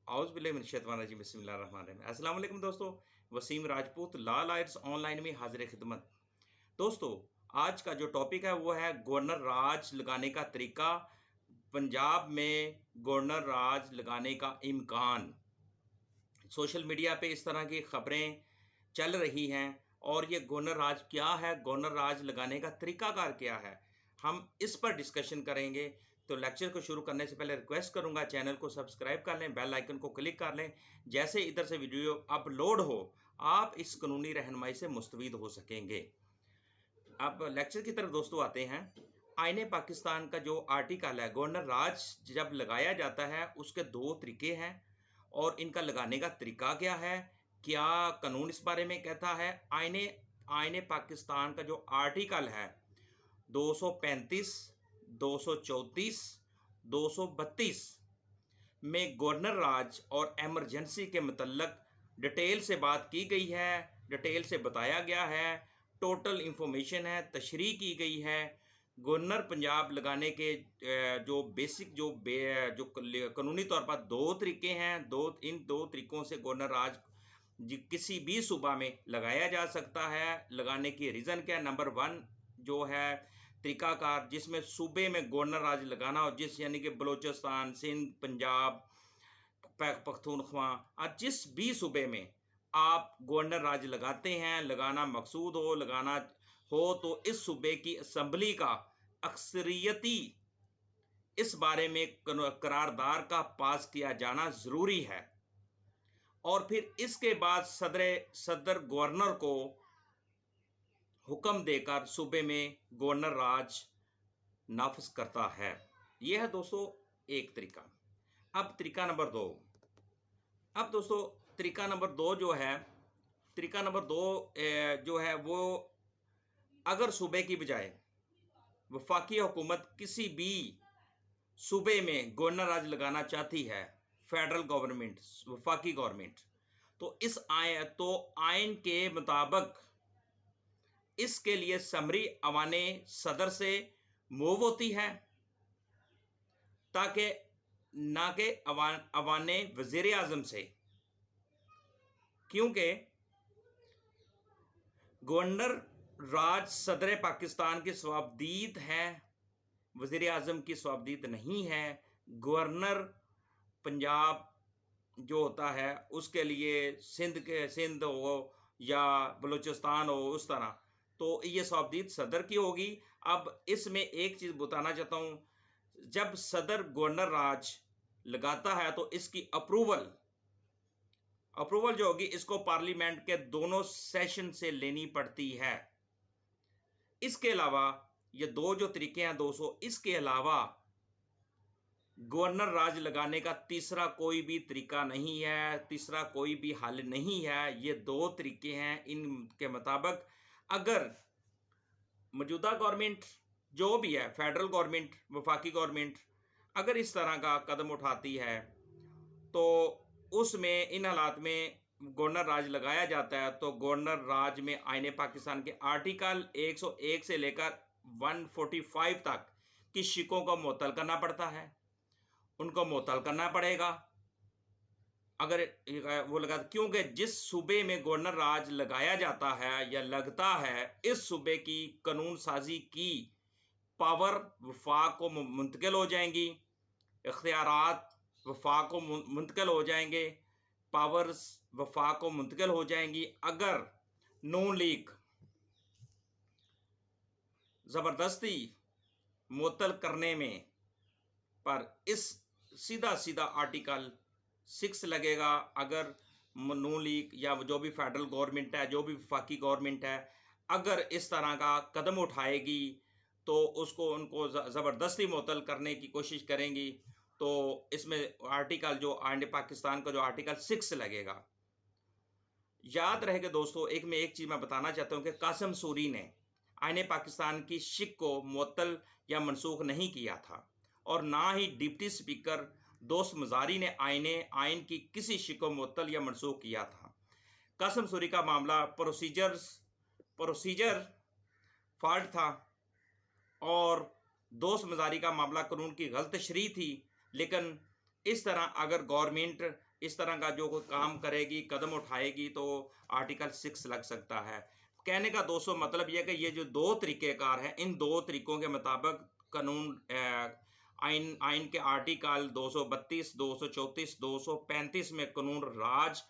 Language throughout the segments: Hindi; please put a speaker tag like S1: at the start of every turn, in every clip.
S1: औज़ुबिल्लाहिमिनश्शैतानिर्रजीम बिस्मिल्लाहिर्रहमानिर्रहीम। अस्सलाम वालेकुम दोस्तों, Waseem Rajput law lawyers online में हाजिर खिदमत। दोस्तों, आज का जो टॉपिक है वो है गवर्नर राज लगाने का तरीका, पंजाब में गवर्नर राज लगाने का इम्कान। सोशल मीडिया पे इस तरह की खबरें चल रही हैं और ये गवर्नर राज क्या है, गवर्नर राज लगाने का तरीकाकार क्या है, हम इस पर डिस्कशन करेंगे। तो लेक्चर को शुरू करने से पहले रिक्वेस्ट करूंगा, चैनल को सब्सक्राइब कर लें, बेल आइकन को क्लिक कर लें। जैसे इधर से वीडियो अपलोड हो आप इस कानूनी रहनुमाई से मुस्तफीद हो सकेंगे। अब लेक्चर की तरफ दोस्तों आते हैं। आईने पाकिस्तान का जो आर्टिकल है, गवर्नर राज जब लगाया जाता है उसके दो तरीके हैं और इनका लगाने का तरीका क्या है, क्या कानून इस बारे में कहता है। आईने पाकिस्तान का जो आर्टिकल है 235, 234, 232 में गवर्नर राज और एमरजेंसी के मुतल्लक डिटेल से बात की गई है, डिटेल से बताया गया है, टोटल इंफॉर्मेशन है, तशरीह की गई है। गवर्नर पंजाब लगाने के जो बेसिक जो कानूनी तौर पर दो तरीके हैं, इन दो तरीकों से गवर्नर राज किसी भी सूबा में लगाया जा सकता है। लगाने की रीज़न क्या है? नंबर 1 जो है तरीकाकार जिसमें सूबे में गवर्नर राज लगाना हो, जिस यानी कि बलूचिस्तान, सिंध, पंजाब, पख्तूनख्वा और जिस भी सूबे में आप गवर्नर राज लगाते हैं, लगाना मकसूद हो, लगाना हो, तो इस सूबे की असम्बली का अक्सरियती इस बारे में करारदार का पास किया जाना ज़रूरी है और फिर इसके बाद सदर गवर्नर को हुक्म देकर सूबे में गवर्नर राज नाफिज करता है। यह है दोस्तों एक तरीका। अब तरीका नंबर 2। अब दोस्तों तरीका नंबर 2 जो है, तरीका नंबर 2 जो है वो अगर सूबे की बजाय वफाकी हुकूमत किसी भी सूबे में गवर्नर राज लगाना चाहती है, फेडरल गवर्नमेंट, वफाकी गवर्नमेंट, तो आइन के मुताबिक इसके लिए समरी अवाने सदर से मूव होती है, ताकि ना कि अवाने वज़ीर आज़म से, क्योंकि गवर्नर राज सदर पाकिस्तान की स्वाबदीद है, वज़ीर आज़म की स्वाबदीद नहीं है। गवर्नर पंजाब जो होता है उसके लिए सिंध हो या बलूचिस्तान हो, उस तरह, तो ये स्वाबदीद सदर की होगी। अब इसमें एक चीज़ बताना चाहता हूँ, जब सदर गवर्नर राज लगाता है तो इसकी अप्रूवल जो होगी इसको पार्लियामेंट के दोनों सेशन से लेनी पड़ती है। इसके अलावा ये दो जो तरीके हैं दोस्तों, इसके अलावा गवर्नर राज लगाने का तीसरा कोई भी तरीका नहीं है, तीसरा कोई भी हल नहीं है। ये दो तरीके हैं। इनके मुताबिक अगर मौजूदा गवर्नमेंट जो भी है, फेडरल गवर्नमेंट, वफाकी गवर्नमेंट, अगर इस तरह का कदम उठाती है तो उसमें इन हालात में गवर्नर राज लगाया जाता है, तो गवर्नर राज में आईने पाकिस्तान के आर्टिकल 101 से लेकर 145 तक की शिकों को मुअत्तल करना पड़ता है, उनको मुअत्तल करना पड़ेगा अगर वो लगा, क्योंकि जिस सूबे में गवर्नर राज लगाया जाता है या लगता है, इस सूबे की कानून साजी की पावर वफाक को मुंतकिल हो जाएंगी, इख्तियारात वफाक को मुंतकिल हो जाएंगे, पावर्स वफाक को मुंतकिल हो जाएंगी। अगर नून लीग ज़बरदस्ती मुअत्तल करने में पर इस सीधा आर्टिकल 6 लगेगा। अगर नून लीग या जो भी फेडरल गवर्नमेंट है, जो भी वफाकी गवर्नमेंट है, अगर इस तरह का कदम उठाएगी तो उनको ज़बरदस्ती मुअत्तल करने की कोशिश करेंगी, तो इसमें आर्टिकल जो आईने पाकिस्तान का जो आर्टिकल 6 लगेगा। याद रहेगा दोस्तों, मैं एक चीज़ मैं बताना चाहता हूँ कि कासिम सूरी ने आईने पाकिस्तान की शिक को मुअत्तल या मनसूख नहीं किया था और ना ही डिप्टी स्पीकर दोस्त मज़ारी ने आइन की किसी शिक को मुअत्तल या मनसूख किया था। कासिम सूरी का मामला प्रोसीजर फॉल्ट था और दोस्त मज़ारी का मामला कानून की गलत तशरीह थी। लेकिन इस तरह अगर गवर्नमेंट इस तरह का जो कोई काम करेगी, कदम उठाएगी तो आर्टिकल 6 लग सकता है। कहने का दोस्तों मतलब यह कि ये जो दो तरीक़ेकार हैं, इन दो तरीक़ों के मुताबिक कानून आइन आइन के आर्टिकल 232, 234, 235 में कानून राज,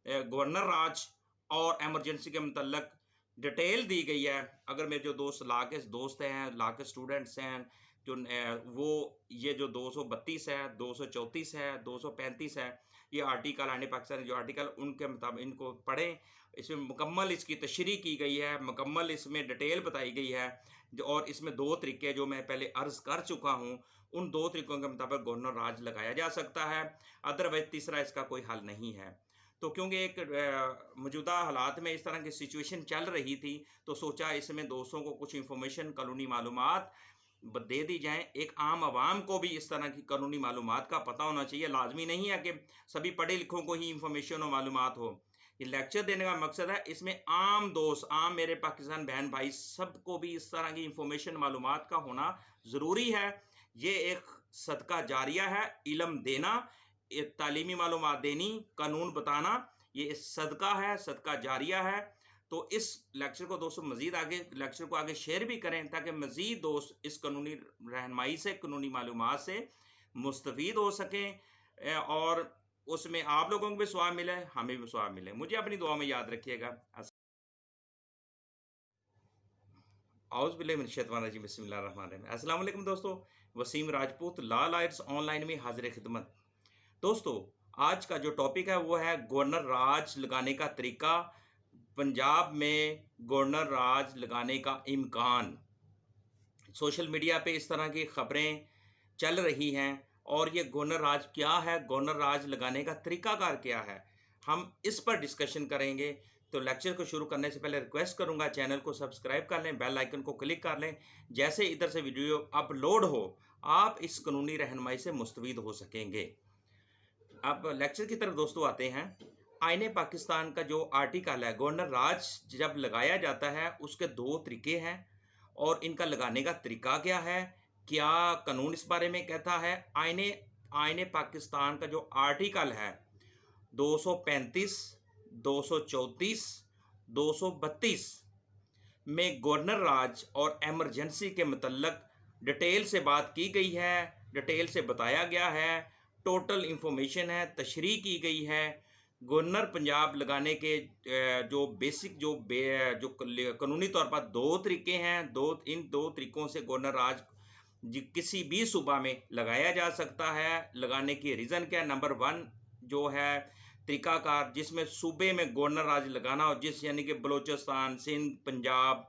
S1: गवर्नर राज और एमरजेंसी के मतलब डिटेल दी गई है। अगर मेरे जो दोस्त हैं, ला के स्टूडेंट्स हैं, जो वो ये जो 232 है, 234 है, 235 है, ये आर्टिकल आने पाकिस्तान जो आर्टिकल उनके मुताबिक इनको पढ़ें। इसमें मुकम्मल इसकी तशरीह की गई है, मुकम्मल इसमें डिटेल बताई गई है और इसमें दो तरीके जो मैं पहले अर्ज़ कर चुका हूँ, उन दो तरीकों के मुताबिक गवर्नर राज लगाया जा सकता है। अदरवाइज तीसरा इसका कोई हल नहीं है। तो क्योंकि एक मौजूदा हालात में इस तरह की सिचुएशन चल रही थी, तो सोचा इसमें दोस्तों को कुछ इंफॉर्मेशन, कानूनी मालूमात दे दी जाएँ। एक आम आवाम को भी इस तरह की कानूनी मालूमात का पता होना चाहिए। लाजमी नहीं है कि सभी पढ़े लिखों को ही इंफॉर्मेशन और मालूमात हो। ये लेक्चर देने का मकसद है, इसमें आम दोस्त, आम मेरे पाकिस्तान बहन भाई सबको भी इस तरह की इंफॉर्मेशन मालूमात का होना ज़रूरी है। ये एक सदका जारिया है, इल्म देना, तालीमी मालूमात देनी, कानून बताना, ये सदका है, सदका जारिया है। तो इस लेक्चर को दोस्तों मज़ीद आगे लेक्चर को आगे शेयर भी करें ताकि मज़ीद दोस्त इस कानूनी रहनुमाई से, कानूनी मालूमात से मुस्तफ़ीद हो सकें और उसमें आप लोगों को भी स्वाब मिले, हमें भी स्वाब मिले। मुझे अपनी दुआ में याद रखिएगा। औज़ुबिल्लाहि बिस्मिल्लाहिर्रहमानिर्रहीम। अस्सलाम वालेकुम दोस्तों, Waseem Rajput law lights online में हाजिर खिदमत। दोस्तों, आज का जो टॉपिक है वो है गवर्नर राज लगाने का तरीका, पंजाब में गवर्नर राज लगाने का इम्कान। सोशल मीडिया पे इस तरह की खबरें चल रही हैं और ये गवर्नर राज क्या है, गवर्नर राज लगाने का तरीकाकार क्या है, हम इस पर डिस्कशन करेंगे। तो लेक्चर को शुरू करने से पहले रिक्वेस्ट करूंगा चैनल को सब्सक्राइब कर लें, बेल आइकन को क्लिक कर लें। जैसे इधर से वीडियो अपलोड हो, आप इस कानूनी रहनुमाई से मुस्तफ़ीद हो सकेंगे। अब लेक्चर की तरफ दोस्तों आते हैं। आईने पाकिस्तान का जो आर्टिकल है, गवर्नर राज जब लगाया जाता है उसके दो तरीके हैं और इनका लगाने का तरीका क्या है, क्या कानून इस बारे में कहता है। आईने पाकिस्तान का जो आर्टिकल है 235, 234, 232 में गवर्नर राज और एमरजेंसी के मतलब डिटेल से बात की गई है, डिटेल से बताया गया है, टोटल इंफॉर्मेशन है, तशरीह की गई है। गवर्नर पंजाब लगाने के जो बेसिक जो कानूनी तौर पर दो तरीके हैं, इन दो तरीक़ों से गवर्नर राज किसी भी सूबा में लगाया जा सकता है। लगाने की रीज़न क्या है? नंबर 1 जो है तरीकाकार जिसमें सूबे में गवर्नर राज लगाना हो, जिस यानी कि बलूचिस्तान, सिंध, पंजाब,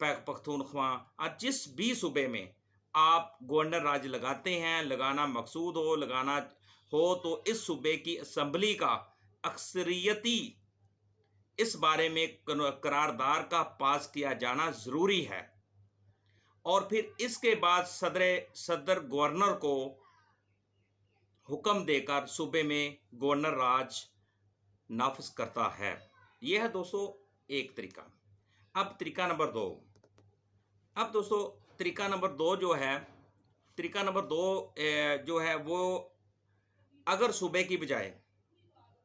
S1: पख्तूनख्वा, जिस भी सूबे में आप गवर्नर राज लगाते हैं, लगाना मकसूद हो, लगाना हो, तो इस सूबे की असम्बली का अक्सरियती इस बारे में करारदार का पास किया जाना ज़रूरी है और फिर इसके बाद सदर गवर्नर को हुक्म देकर सूबे में गवर्नर राज नाफिज करता है। यह है दोस्तों एक तरीका। अब तरीका नंबर 2। अब दोस्तों तरीका नंबर 2 जो है, तरीका नंबर 2 जो है वो अगर सूबे की बजाय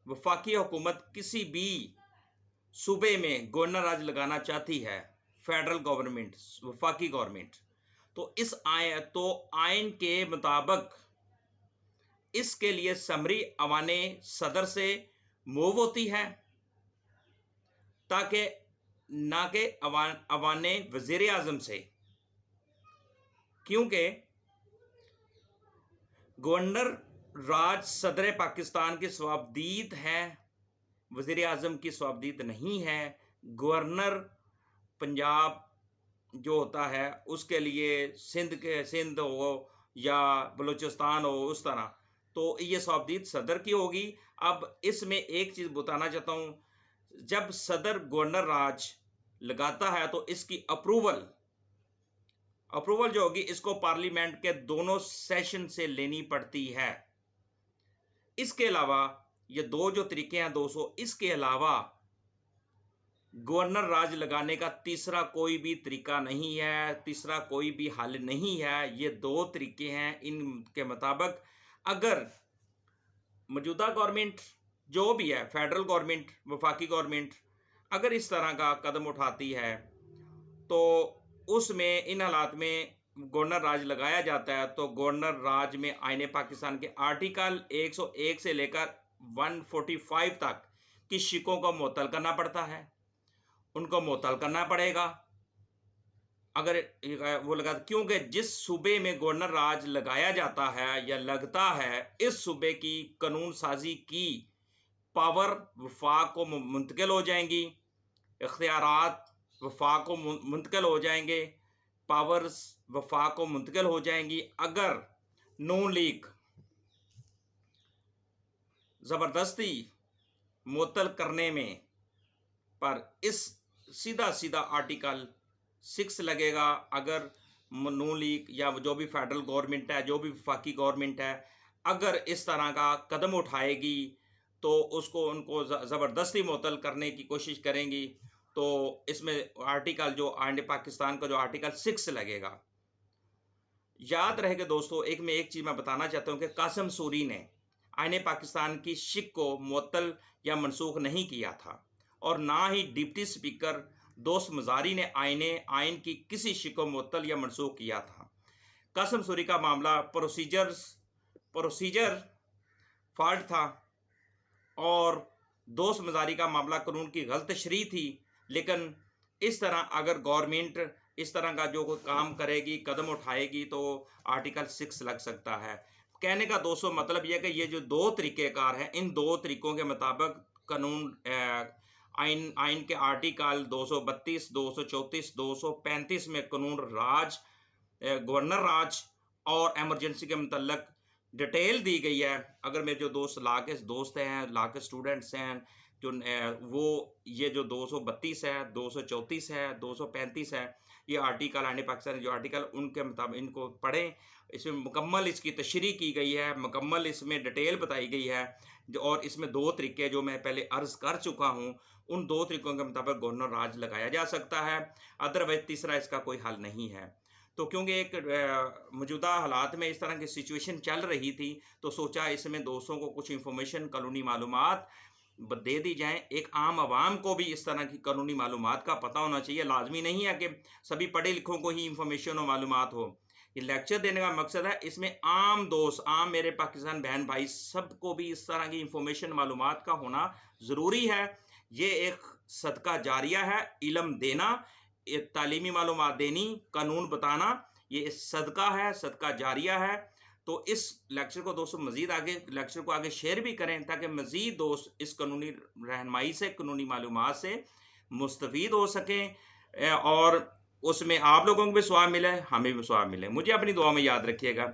S1: वफाकी हुकूमत किसी भी सूबे में गवर्नर राज लगाना चाहती है, फेडरल गवर्नमेंट, वफाकी गवर्नमेंट, तो इस आइन के मुताबिक इसके लिए समरी अवाने सदर से मूव होती है ताकि ना कि अवाने वज़ीर आज़म से, क्योंकि गवर्नर राज सदर पाकिस्तान की स्वाबदीद है, वज़ीर आज़म की स्वाबदीद नहीं है। गवर्नर पंजाब जो होता है उसके लिए सिंध हो या बलूचिस्तान हो, उस तरह, तो ये स्वाबदीद सदर की होगी। अब इसमें एक चीज़ बताना चाहता हूँ, जब सदर गवर्नर राज लगाता है तो इसकी अप्रूवल जो होगी इसको पार्लियामेंट के दोनों सेशन से लेनी पड़ती है। इसके अलावा ये दो जो तरीके हैं दोस्तों, इसके अलावा गवर्नर राज लगाने का तीसरा कोई भी तरीका नहीं है, तीसरा कोई भी हल नहीं है। ये दो तरीके हैं। इनके मुताबिक अगर मौजूदा गवर्नमेंट जो भी है, फेडरल गवर्नमेंट, वफाकी गवर्नमेंट, अगर इस तरह का कदम उठाती है तो उसमें इन हालात में गवर्नर राज लगाया जाता है। तो गवर्नर राज में आईने पाकिस्तान के आर्टिकल 101 से लेकर 145 तक कि सिखों को मुअत्तल करना पड़ता है, उनको मुअत्तल करना पड़ेगा अगर वो लगा, क्योंकि जिस सूबे में गवर्नर राज लगाया जाता है या लगता है, इस सूबे की कानून साजी की पावर वफाक को मुंतकिल हो जाएंगी, इख्तियारात वफाक को मुंतकिल हो जाएंगे, पावर्स वफाक को मुंतकिल हो जाएंगी। अगर नून लीग ज़बरदस्ती मुअत्तल करने में पर इस सीधा सीधा आर्टिकल 6 लगेगा। अगर नून लीग या जो भी फेडरल गवर्नमेंट है, जो भी वफाकी गवर्नमेंट है, अगर इस तरह का कदम उठाएगी तो उसको उनको ज़बरदस्ती मुअत्तल करने की कोशिश करेंगी, तो इसमें आर्टिकल जो आईने पाकिस्तान का जो आर्टिकल 6 लगेगा। याद रहेगा दोस्तों, मैं एक चीज़ मैं बताना चाहता हूँ कि कासिम सूरी ने आईने पाकिस्तान की शिक को मुअत्तल या मनसूख नहीं किया था, और ना ही डिप्टी स्पीकर दोस्त मजारी ने आइन की किसी शिक को मुअत्तल या मनसूख किया था। कासिम सूरी का मामला प्रोसीजर फॉल्ट था, और दोस्त मजारी का मामला कानून की गलत तशरीह थी। लेकिन इस तरह अगर गवर्नमेंट इस तरह का जो कोई काम करेगी, कदम उठाएगी, तो आर्टिकल 6 लग सकता है। कहने का दोस्तों मतलब यह है कि ये जो दो तरीक़ेकार हैं, इन दो तरीक़ों के मुताबिक कानून आइन के आर्टिकल 232, 234, 235 में कानून राज, गवर्नर राज और एमरजेंसी के मतलब डिटेल दी गई है। अगर मेरे जो दोस्त हैं, ला के स्टूडेंट्स हैं, जो वो ये जो 232 है, 234 है, 235 है, ये आर्टिकल आईने पाकिस्तान जो आर्टिकल उनके मुताबिक इनको पढ़ें। इसमें मुकम्मल इसकी तशरीह की गई है, मुकम्मल इसमें डिटेल बताई गई है, और इसमें दो तरीके जो मैं पहले अर्ज़ कर चुका हूँ, उन दो तरीकों के मुताबिक गवर्नर राज लगाया जा सकता है। अदरवाइज तीसरा इसका कोई हल नहीं है। तो क्योंकि एक मौजूदा हालात में इस तरह की सिचुएशन चल रही थी, तो सोचा इसमें दोस्तों को कुछ इंफॉर्मेशन, कानूनी मालूमात दे दी जाएं। एक आम आवाम को भी इस तरह की कानूनी मालूमात का पता होना चाहिए। लाजमी नहीं है कि सभी पढ़े लिखों को ही इंफॉर्मेशन और मालूमात हो। ये लेक्चर देने का मकसद है, इसमें आम दोस्त, आम मेरे पाकिस्तान बहन भाई सबको भी इस तरह की इंफॉर्मेशन मालूमात का होना ज़रूरी है। ये एक सदका जारिया है, इल्म देना, तालीमी मालूमात देनी, कानून बताना, ये सदका है, सदका जारिया है। तो इस लेक्चर को दोस्तों मज़ीद लेक्चर को आगे शेयर भी करें, ताकि मज़ीद दोस्त इस कानूनी रहनुमाई से, कानूनी मालूमात से मुस्तफ़ीद हो सकें, और उसमें आप लोगों को भी स्वाब मिले, हमें भी स्वाब मिले। मुझे अपनी दुआ में याद रखिएगा।